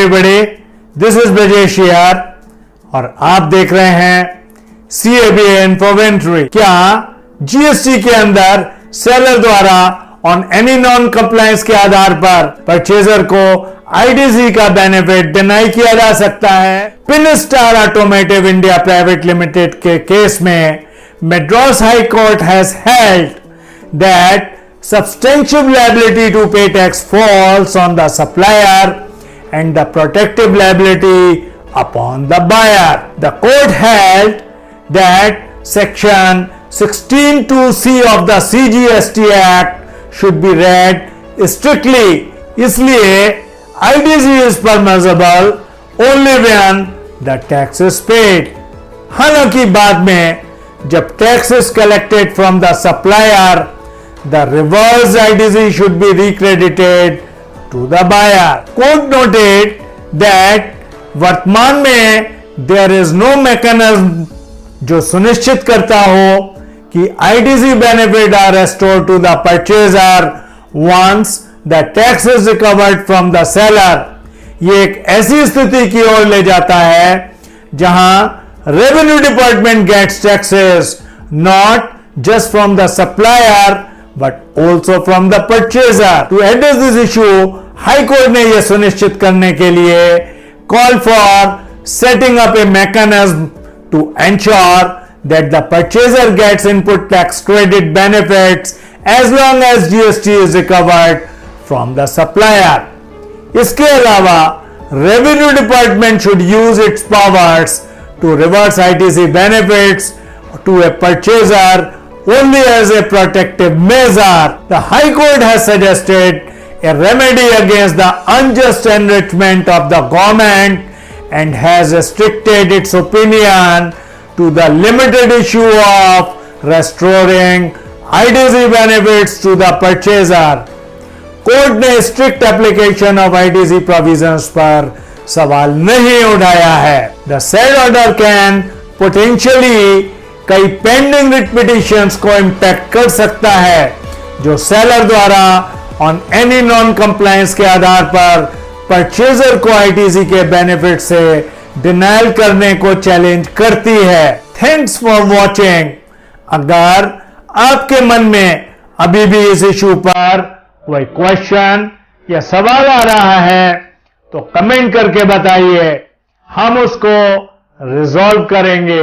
Everybody, this is Brajesh यार और आप देख रहे हैं CABA इन्फोवेंट्री। क्या जीएसटी के अंदर सेलर द्वारा ऑन एनी नॉन कंप्लायंस के आधार पर परचेजर को ITC का बेनिफिट डिनाई किया जा सकता है? पिनस्टार ऑटोमोटिव इंडिया प्राइवेट लिमिटेड के केस में Madras high court has held that substantive liability to pay tax falls on the supplier and the protective liability upon the buyer. The court held that section 16(2)(c) of the CGST Act should be read strictly. इसलिए ITC is permissible only when the tax is paid. हालांकि बाद में जब tax is collected from the supplier, the reverse ITC should be recredited to the buyer. Court noted that वर्तमान में there is no mechanism जो सुनिश्चित करता हो कि ITC benefit are restored to the purchaser once the tax is recovered from the seller. ये एक ऐसी स्थिति की ओर ले जाता है जहां revenue department gets taxes not just from the supplier but also from the purchaser. To address this issue, High Court ने यह सुनिश्चित करने के लिए call for setting up a mechanism to ensure that the purchaser gets input tax credit benefits as long as GST is recovered from the supplier. इसके अलावा Revenue Department should use its powers to reverse ITC benefits to a purchaser only as a protective measure. The High Court has suggested a remedy against the unjust enrichment of the government and has restricted its opinion to the limited issue of restoring ITC benefits to the purchaser. Court ने strict application of ITC provisions पर सवाल नहीं उठाया है. The said order can potentially कई pending writ petitions को impact कर सकता है जो सेलर द्वारा ऑन एनी नॉन कंप्लायंस के आधार पर परचेजर को ITC के बेनिफिट से डिनायल करने को चैलेंज करती है. Thanks for watching. अगर आपके मन में अभी भी इस इशू पर कोई क्वेश्चन या सवाल आ रहा है तो कमेंट करके बताइए, हम उसको रिजॉल्व करेंगे.